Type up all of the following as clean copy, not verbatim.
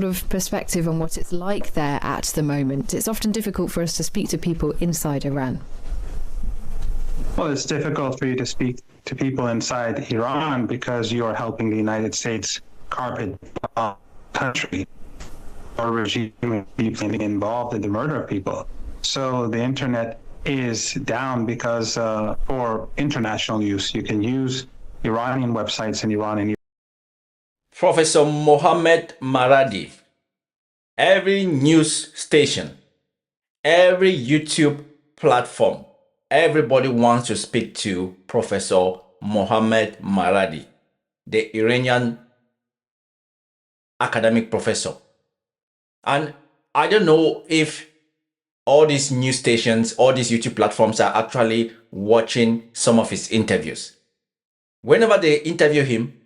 sort of perspective on what it's like there at the moment? It's often difficult for us to speak to people inside Iran. Well, it's difficult for you to speak to people inside Iran because you are helping the United States carpet bomb the country or regime people involved in the murder of people. So the internet is down because for international use, you can use Iranian websites in Iran and Professor Mohammad Marandi, every news station, every YouTube platform, everybody wants to speak to Professor Mohammad Marandi, the Iranian academic professor. And I don't know if all these news stations, all these YouTube platforms are actually watching some of his interviews. Whenever they interview him,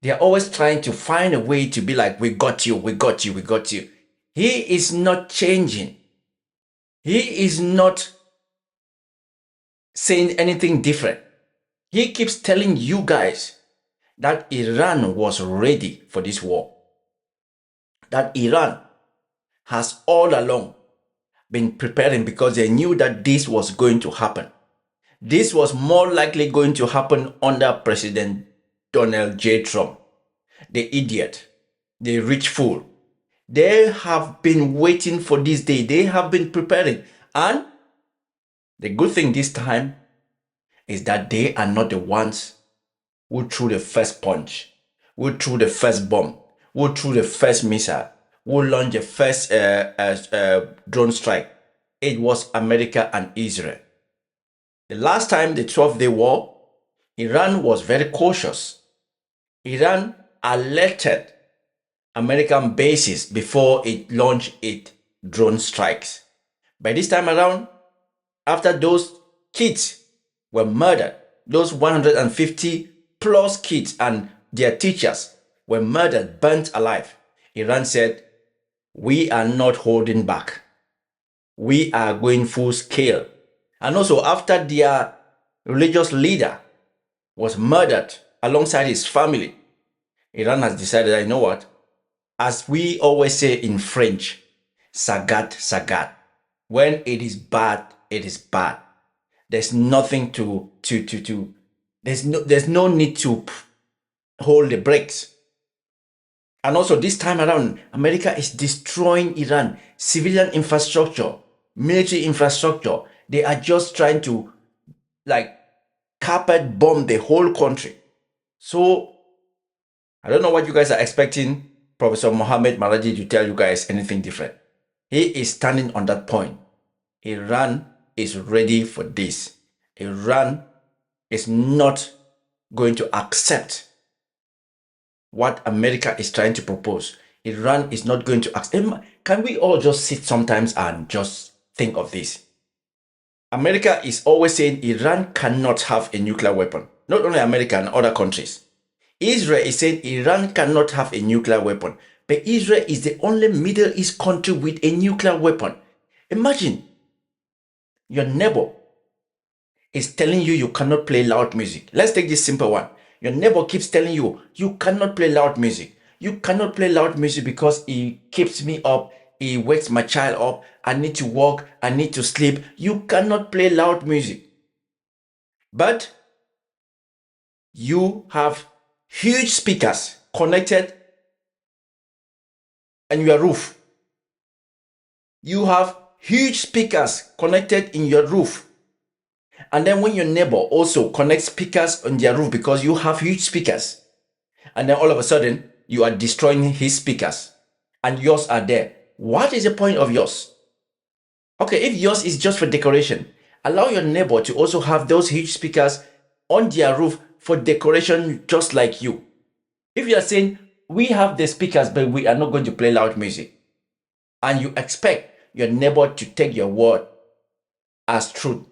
they are always trying to find a way to be like, we got you, we got you, we got you. He is not changing. He is not saying anything different. He keeps telling you guys that Iran was ready for this war. That Iran has all along been preparing because they knew that this was going to happen. This was more likely going to happen under President Donald J. Trump, the idiot, the rich fool. They have been waiting for this day. They have been preparing. And the good thing this time is that they are not the ones who threw the first punch, who threw the first bomb, who threw the first missile, who launched the first drone strike. It was America and Israel. The last time, the 12-day war, Iran was very cautious. Iran alerted American bases before it launched its drone strikes. By this time around, after those kids were murdered, those 150 plus kids and their teachers were murdered, burnt alive, Iran said, we are not holding back. We are going full scale. And also after their religious leader was murdered alongside his family, Iran has decided, you know what? As we always say in French, Sagat, Sagat. When it is bad, it is bad. There's nothing there's no need to hold the brakes. And also this time around, America is destroying Iran, civilian infrastructure, military infrastructure. They are just trying to carpet bomb the whole country. So I don't know what you guys are expecting Professor Mohammad Marandi to tell you guys anything different. He is standing on that point. Iran is ready for this. Iran is not going to accept what America is trying to propose. Iran is not going to accept. Can we all just sit sometimes and just think of this? America is always saying Iran cannot have a nuclear weapon. Not only America and other countries. Israel is saying Iran cannot have a nuclear weapon. But Israel is the only Middle East country with a nuclear weapon. Imagine your neighbor is telling you you cannot play loud music. Let's take this simple one. Your neighbor keeps telling you you cannot play loud music. You cannot play loud music because it keeps me up. It wakes my child up. I need to walk. I need to sleep. You cannot play loud music. But you have huge speakers connected on your roof. You have huge speakers connected in your roof. And then when your neighbor also connects speakers on their roof because you have huge speakers, and then all of a sudden you are destroying his speakers and yours are there. What is the point of yours? Okay, if yours is just for decoration, allow your neighbor to also have those huge speakers on their roof for decoration just like you. If you are saying, we have the speakers but we are not going to play loud music, and you expect your neighbor to take your word as truth,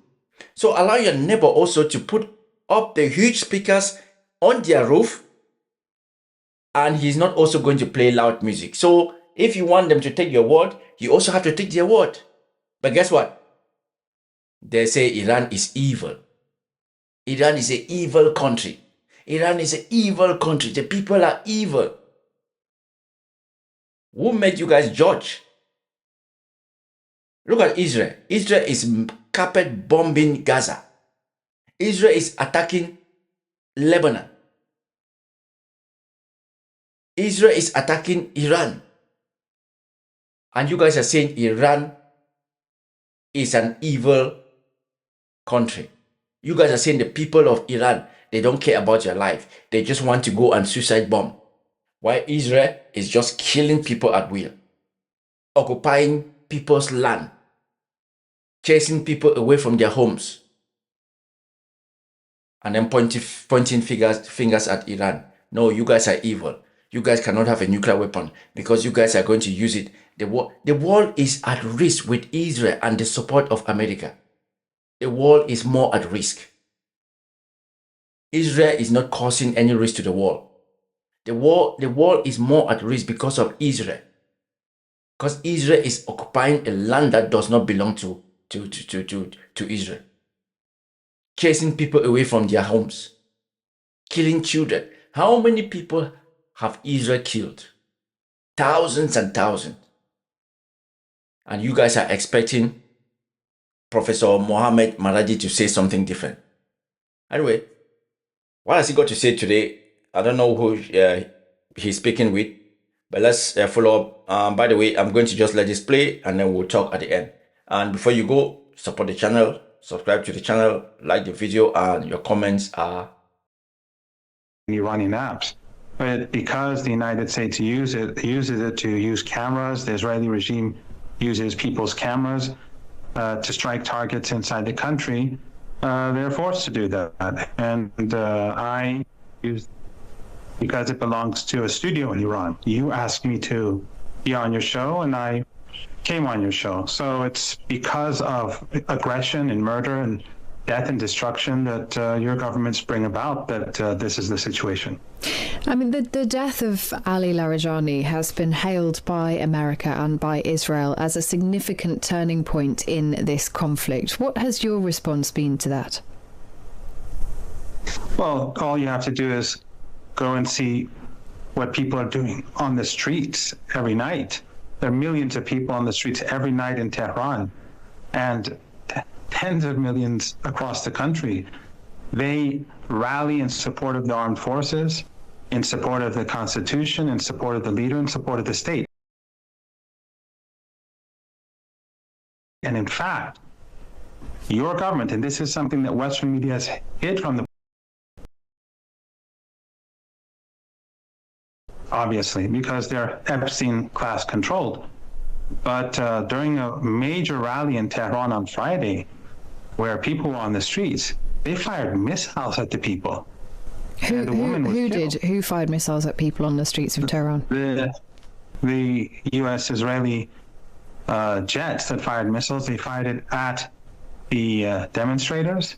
so allow your neighbor also to put up the huge speakers on their roof, and he's not also going to play loud music. So if you want them to take your word, you also have to take their word. But guess what? They say Iran is evil. Iran is an evil country. Iran is an evil country. The people are evil. Who made you guys judge? Look at Israel. Israel is carpet bombing Gaza. Israel is attacking Lebanon. Israel is attacking Iran. And you guys are saying Iran is an evil country. You guys are saying the people of Iran, they don't care about your life. They just want to go and suicide bomb. While Israel is just killing people at will, occupying people's land, chasing people away from their homes, and then pointing fingers at Iran. No, you guys are evil. You guys cannot have a nuclear weapon because you guys are going to use it. The world is at risk with Israel and the support of America. The world is more at risk. Israel is not causing any risk to the world. The world is more at risk because of Israel. Because Israel is occupying a land that does not belong to Israel. Chasing people away from their homes. Killing children. How many people have Israel killed? Thousands and thousands. And you guys are expecting Professor Mohammad Marandi to say something different. Anyway, what has he got to say today? I don't know who he's speaking with, but let's follow up. By the way, I'm going to just let this play and then we'll talk at the end. And before you go, support the channel, subscribe to the channel, like the video, and your comments are Iranian apps. But because the United States uses it to use cameras, the Israeli regime uses people's cameras to strike targets inside the country, they're forced to do that. And I use, because it belongs to a studio in Iran. You asked me to be on your show, and I came on your show. So it's because of aggression and murder and death and destruction that your governments bring about that this is the situation. I mean, the death of Ali Larijani has been hailed by America and by Israel as a significant turning point in this conflict. What has your response been to that? Well, all you have to do is go and see what people are doing on the streets every night. There are millions of people on the streets every night in Tehran, and tens of millions across the country. They rally in support of the armed forces, in support of the Constitution, in support of the leader, in support of the state. And in fact, your government, and this is something that Western media has hid from the obviously, because they're Epstein class controlled. But during a major rally in Tehran on Friday, where people were on the streets, they fired missiles at the people. Who fired missiles at people on the streets of Tehran? The U.S.-Israeli jets that fired missiles, they fired it at the demonstrators.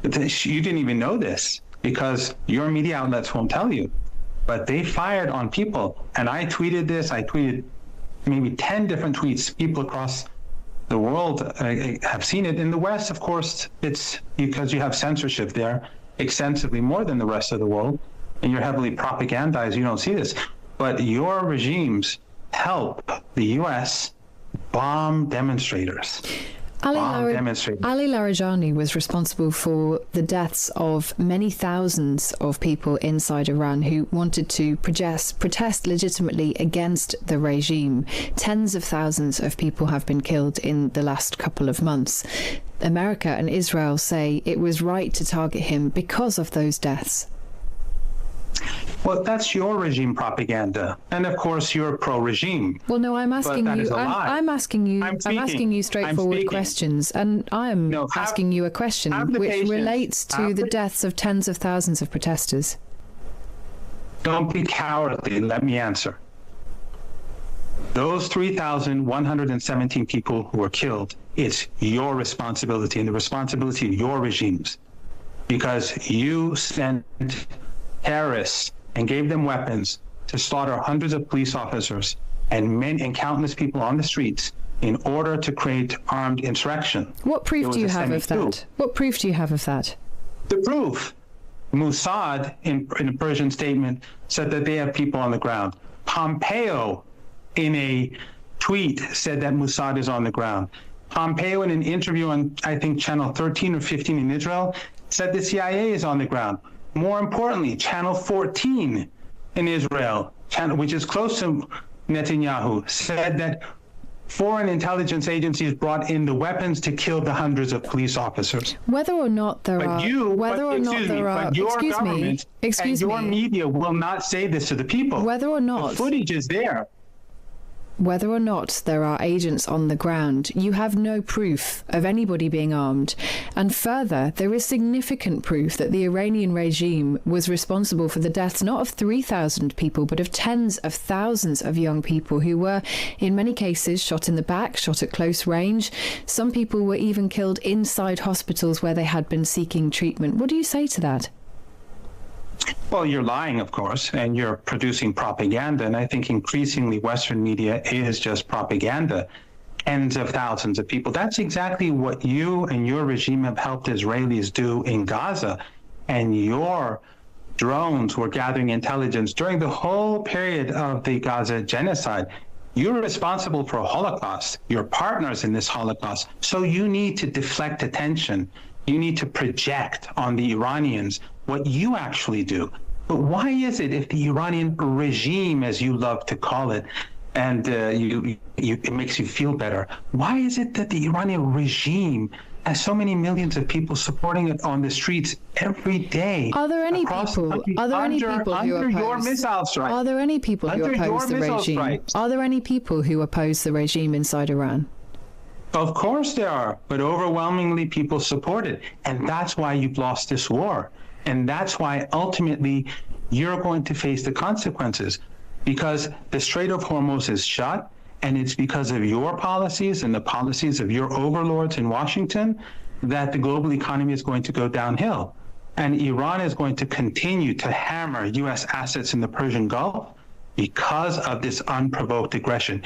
You didn't even know this because your media outlets won't tell you. But they fired on people. And I tweeted this. I tweeted maybe 10 different tweets. People across the world have seen it. In the West, of course, it's because you have censorship there extensively more than the rest of the world. And you're heavily propagandized. You don't see this. But your regimes help the U.S. bomb demonstrators. Ali Larijani was responsible for the deaths of many thousands of people inside Iran who wanted to protest legitimately against the regime. Tens of thousands of people have been killed in the last couple of months. America and Israel say it was right to target him because of those deaths. Well, that's your regime propaganda, and of course you're pro-regime. Well, no, I'm asking you. I'm asking you straightforward questions, and I am asking you a question which relates to the deaths of tens of thousands of protesters. Don't be cowardly. Let me answer. Those 3,117 people who were killed, it's your responsibility and the responsibility of your regimes, because you sent terrorists and gave them weapons to slaughter hundreds of police officers and countless people on the streets in order to create armed insurrection. What proof do you have of that? What proof do you have of that? The proof. Mossad, in a Persian statement, said that they have people on the ground. Pompeo in a tweet said that Mossad is on the ground. Pompeo, in an interview on, I think, Channel 13 or 15 in Israel, said the CIA is on the ground. More importantly, Channel 14 in Israel, which is close to Netanyahu, said that foreign intelligence agencies brought in the weapons to kill the hundreds of police officers. Whether or not there are, excuse me, your media will not say this to the people. Whether or not the footage is there. Whether or not there are agents on the ground, you have no proof of anybody being armed. And further, there is significant proof that the Iranian regime was responsible for the deaths not of 3,000 people, but of tens of thousands of young people who were, in many cases, shot in the back, shot at close range. Some people were even killed inside hospitals where they had been seeking treatment. What do you say to that? Well, you're lying, of course, and you're producing propaganda. And I think increasingly Western media is just propaganda. Tens of thousands of people. That's exactly what you and your regime have helped Israelis do in Gaza. And your drones were gathering intelligence during the whole period of the Gaza genocide. You're responsible for a Holocaust. You're partners in this Holocaust. So you need to deflect attention. You need to project on the Iranians what you actually do. But why is it, if the Iranian regime, as you love to call it, and it makes you feel better, why is it that the Iranian regime has so many millions of people supporting it on the streets every day? Are there any people? Are there any people who oppose your missile strike? Are there any people who oppose the regime? Are there any people who oppose the regime inside Iran? Of course there are, but overwhelmingly people support it. And that's why you've lost this war. And that's why ultimately you're going to face the consequences, because the Strait of Hormuz is shut, and it's because of your policies and the policies of your overlords in Washington that the global economy is going to go downhill. And Iran is going to continue to hammer U.S. assets in the Persian Gulf because of this unprovoked aggression.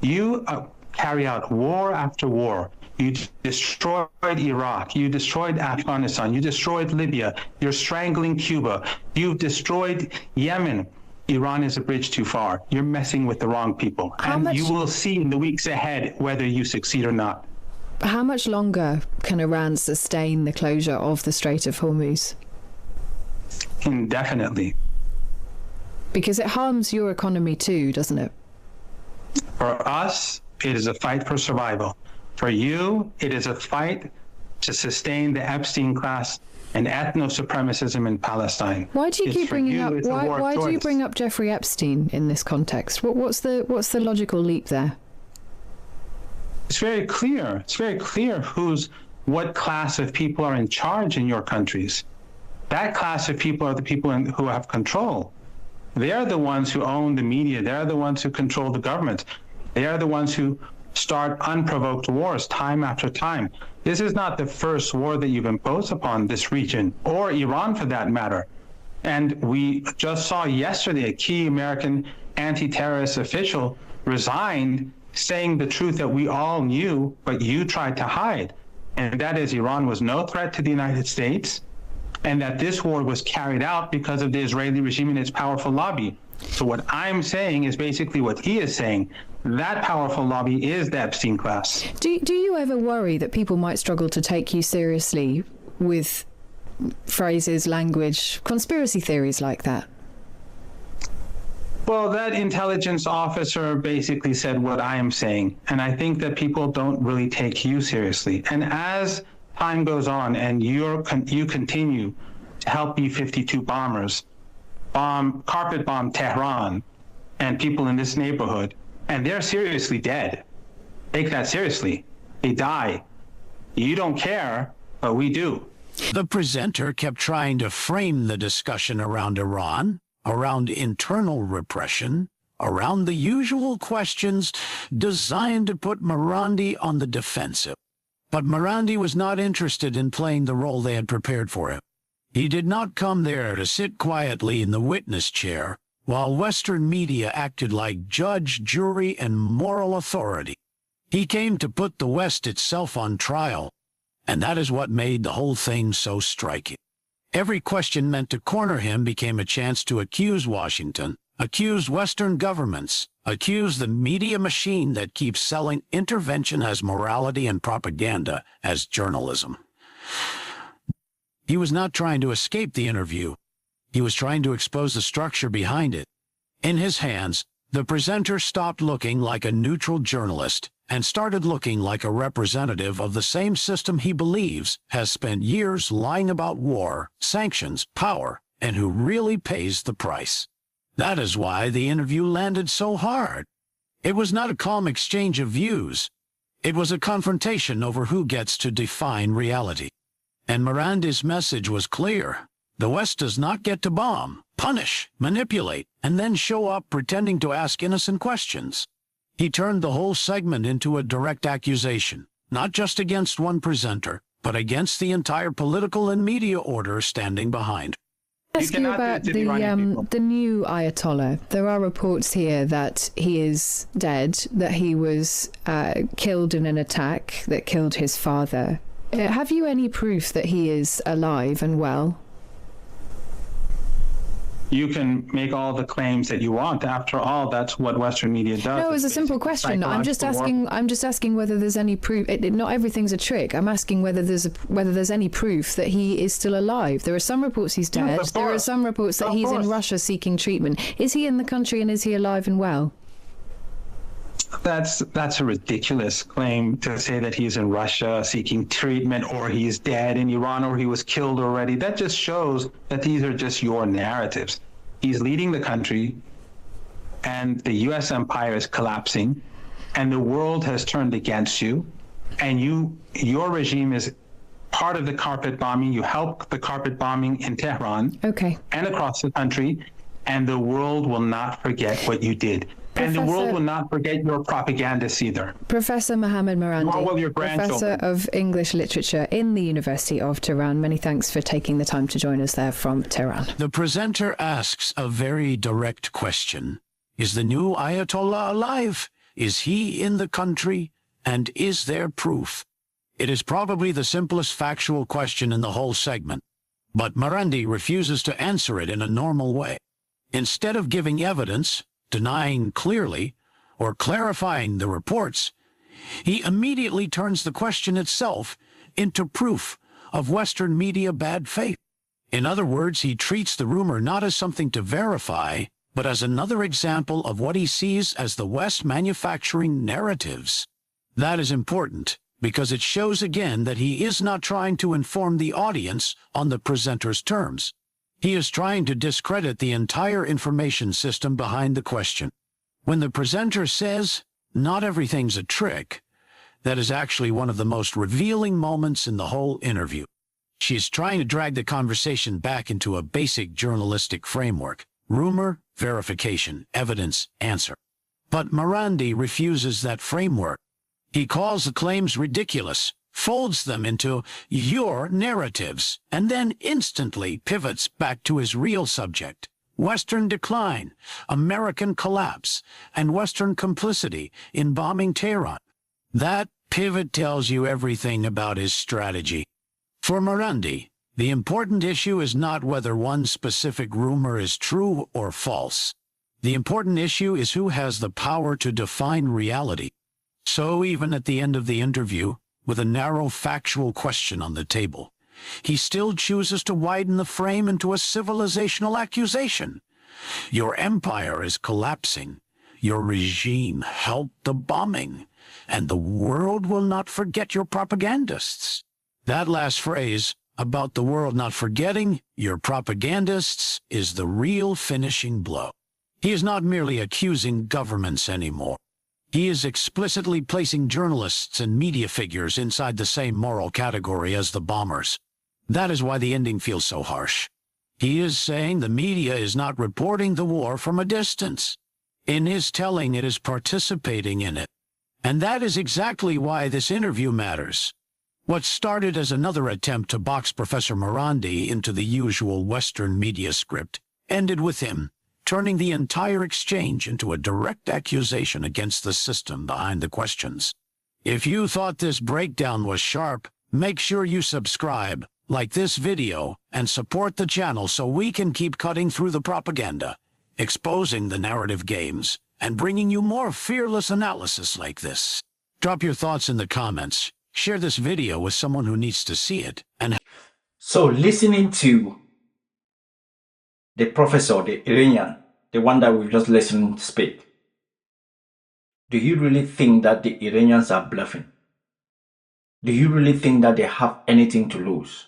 You carry out war after war. You destroyed Iraq. You destroyed Afghanistan. You destroyed Libya. You're strangling Cuba. You've destroyed Yemen. Iran is a bridge too far. You're messing with the wrong people. You will see in the weeks ahead whether you succeed or not. How much longer can Iran sustain the closure of the Strait of Hormuz? Indefinitely. Because it harms your economy too, doesn't it? For us, it is a fight for survival. For you, it is a fight to sustain the Epstein class and ethno-supremacism in Palestine. Why do you keep bringing up? Why do you bring up Jeffrey Epstein in this context? What's the logical leap there? It's very clear. It's very clear what class of people are in charge in your countries. That class of people are the people who have control. They're the ones who own the media. They're the ones who control the government. They are the ones who start unprovoked wars time after time. This is not the first war that you've imposed upon this region, or Iran for that matter. And we just saw yesterday a key American anti-terrorist official resigned, saying the truth that we all knew, but you tried to hide. And that is, Iran was no threat to the United States, and that this war was carried out because of the Israeli regime and its powerful lobby. So what I'm saying is basically what he is saying. That powerful lobby is the Epstein class. Do you ever worry that people might struggle to take you seriously with phrases, language, conspiracy theories like that? Well, that intelligence officer basically said what I am saying, and I think that people don't really take you seriously. And as time goes on and you continue to help B-52 bombers carpet bomb Tehran and people in this neighborhood, and they're seriously dead. Take that seriously. They die. You don't care, but we do. The presenter kept trying to frame the discussion around Iran, around internal repression, around the usual questions designed to put Marandi on the defensive. But Marandi was not interested in playing the role they had prepared for him. He did not come there to sit quietly in the witness chair while Western media acted like judge, jury, and moral authority. He came to put the West itself on trial, and that is what made the whole thing so striking. Every question meant to corner him became a chance to accuse Washington, accuse Western governments, accused the media machine that keeps selling intervention as morality and propaganda as journalism. He was not trying to escape the interview. He was trying to expose the structure behind it. In his hands, the presenter stopped looking like a neutral journalist and started looking like a representative of the same system he believes has spent years lying about war, sanctions, power, and who really pays the price. That is why the interview landed so hard. It was not a calm exchange of views. It was a confrontation over who gets to define reality. And Marandi's message was clear. The West does not get to bomb, punish, manipulate, and then show up pretending to ask innocent questions. He turned the whole segment into a direct accusation, not just against one presenter, but against the entire political and media order standing behind. Ask you about the new Ayatollah. There are reports here that he is dead, that he was killed in an attack that killed his father. Have you any proof that he is alive and well? You can make all the claims that you want. After all, that's what Western media does. No, it's a simple question. I'm just asking whether there's any proof. Not everything's a trick. I'm asking whether there's any proof that he is still alive. There are some reports he's dead. Yes, there are some reports that he's in Russia seeking treatment. Is he in the country and is he alive and well? That's a ridiculous claim to say that he's in Russia seeking treatment, or he's dead in Iran, or he was killed already. That just shows that these are just your narratives. He's leading the country, and the U.S. empire is collapsing, and the world has turned against you, and your regime is part of the carpet bombing. You helped the carpet bombing in Tehran and across the country, and the world will not forget what you did. And the world will not forget your propagandists either. Professor Mohammad Marandi, Professor of English Literature in the University of Tehran. Many thanks for taking the time to join us there from Tehran. The presenter asks a very direct question. Is the new Ayatollah alive? Is he in the country? And is there proof? It is probably the simplest factual question in the whole segment. But Marandi refuses to answer it in a normal way. Instead of giving evidence, denying clearly, or clarifying the reports, he immediately turns the question itself into proof of Western media bad faith. In other words, he treats the rumor not as something to verify, but as another example of what he sees as the West manufacturing narratives. That is important, because it shows again that he is not trying to inform the audience on the presenter's terms. He is trying to discredit the entire information system behind the question. When the presenter says, "Not everything's a trick," that is actually one of the most revealing moments in the whole interview. She's trying to drag the conversation back into a basic journalistic framework: rumor, verification, evidence, answer. But Marandi refuses that framework. He calls the claims ridiculous, folds them into your narratives, and then instantly pivots back to his real subject: Western decline, American collapse, and Western complicity in bombing Tehran. That pivot tells you everything about his strategy. For Marandi, the important issue is not whether one specific rumor is true or false. The important issue is who has the power to define reality. So even at the end of the interview, with a narrow factual question on the table, he still chooses to widen the frame into a civilizational accusation. Your empire is collapsing. Your regime helped the bombing, and the world will not forget your propagandists. That last phrase, about the world not forgetting your propagandists, is the real finishing blow. He is not merely accusing governments anymore. He is explicitly placing journalists and media figures inside the same moral category as the bombers. That is why the ending feels so harsh. He is saying the media is not reporting the war from a distance. In his telling, it is participating in it. And that is exactly why this interview matters. What started as another attempt to box Professor Marandi into the usual Western media script ended with him turning the entire exchange into a direct accusation against the system behind the questions. If you thought this breakdown was sharp, make sure you subscribe, like this video, and support the channel so we can keep cutting through the propaganda, exposing the narrative games, and bringing you more fearless analysis like this. Drop your thoughts in the comments, share this video with someone who needs to see it, and so listening to the professor, the Iranian, the one that we've just listened to speak, do you really think that the Iranians are bluffing? Do you really think that they have anything to lose?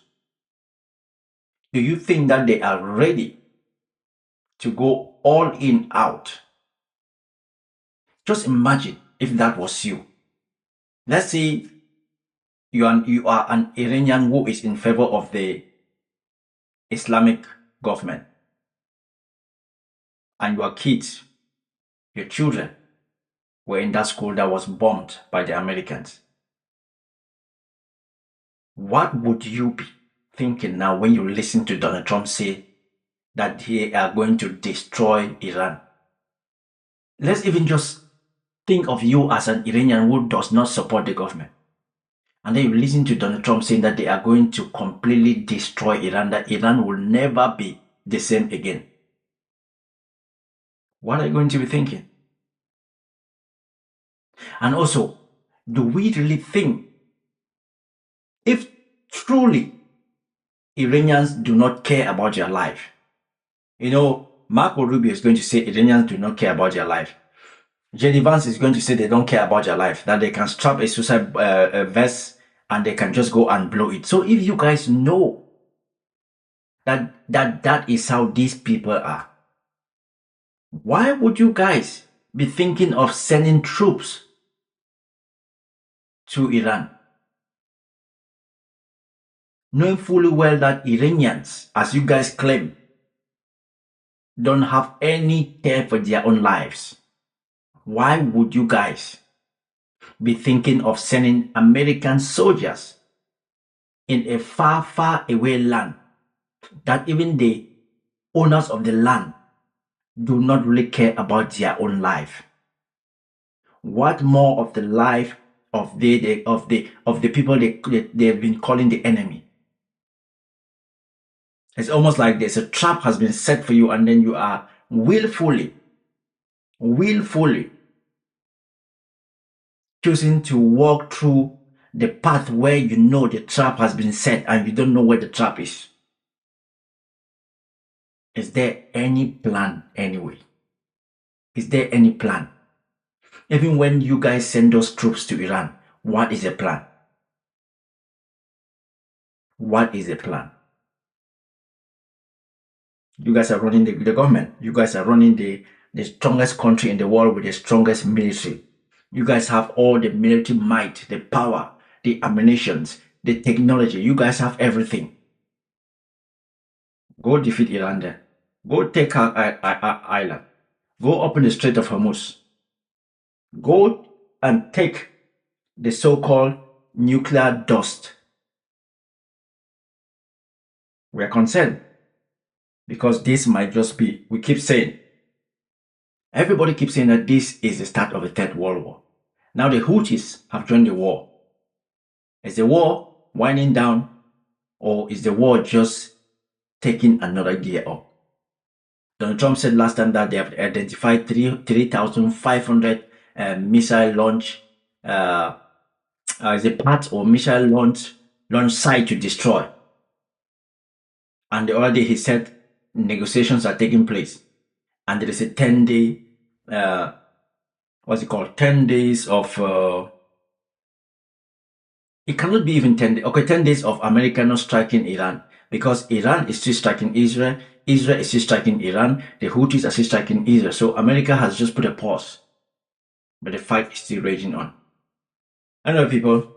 Do you think that they are ready to go all in out? Just imagine if that was you. Let's say you are an Iranian who is in favor of the Islamic government, and your kids, your children, were in that school that was bombed by the Americans. What would you be thinking now when you listen to Donald Trump say that they are going to destroy Iran? Let's even just think of you as an Iranian who does not support the government. And then you listen to Donald Trump saying that they are going to completely destroy Iran, that Iran will never be the same again. What are you going to be thinking? And also, do we really think, if truly Iranians do not care about their life? You know, Marco Rubio is going to say Iranians do not care about their life. J.D. Vance is going to say they don't care about their life, that they can strap a suicide vest and they can just go and blow it. So if you guys know that is how these people are, why would you guys be thinking of sending troops to Iran? Knowing fully well that Iranians, as you guys claim, don't have any care for their own lives. Why would you guys be thinking of sending American soldiers in a far, far away land that even the owners of the land do not really care about their own life? What more of the life of the people they've been calling the enemy? It's almost like there's a trap has been set for you, and then you are willfully choosing to walk through the path where you know the trap has been set and you don't know where the trap is. Is there any plan anyway? Is there any plan? Even when you guys send those troops to Iran, what is the plan? What is the plan? You guys are running the government. You guys are running the strongest country in the world with the strongest military. You guys have all the military might, the power, the ammunitions, the technology. You guys have everything. Go defeat Iran then. Go take our island. Go open the Strait of Hormuz. Go and take the so-called nuclear dust. We are concerned because this might just be, we keep saying, everybody keeps saying that this is the start of the Third World War. Now the Houthis have joined the war. Is the war winding down, or is the war just taking another gear up? Donald Trump said last time that they have identified 3,500 missile launch as a part or missile launch site to destroy. And the other day he said negotiations are taking place, and there is a 10-day, 10 days of, it cannot be even 10 days. Okay, 10 days of America not striking Iran, because Iran is still striking Israel. Israel is still striking Iran. The Houthis are still striking Israel. So America has just put a pause, but the fight is still raging on. Anyway, people,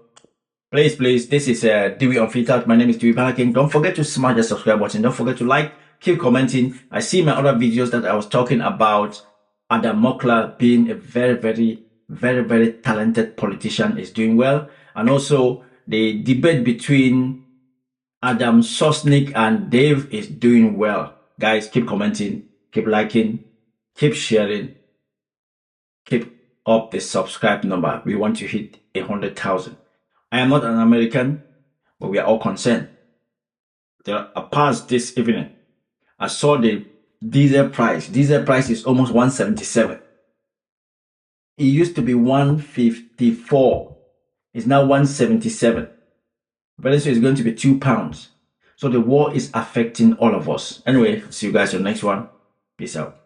please, this is Diwi Unfiltered. My name is Diwi King. Don't forget to smash the subscribe button. Don't forget to like, keep commenting. I see my other videos that I was talking about Adam Mokla being a very talented politician, is doing well. And also the debate between Adam Sosnick and Dave is doing well. Guys, keep commenting, keep liking, keep sharing, keep up the subscribe number. We want to hit 100,000. I am not an American, but we are all concerned. Past this evening, I saw the diesel price. Diesel price is almost 177. It used to be 154. It's now 177. Very soon it's going to be £2. So the war is affecting all of us. Anyway, see you guys in the next one. Peace out.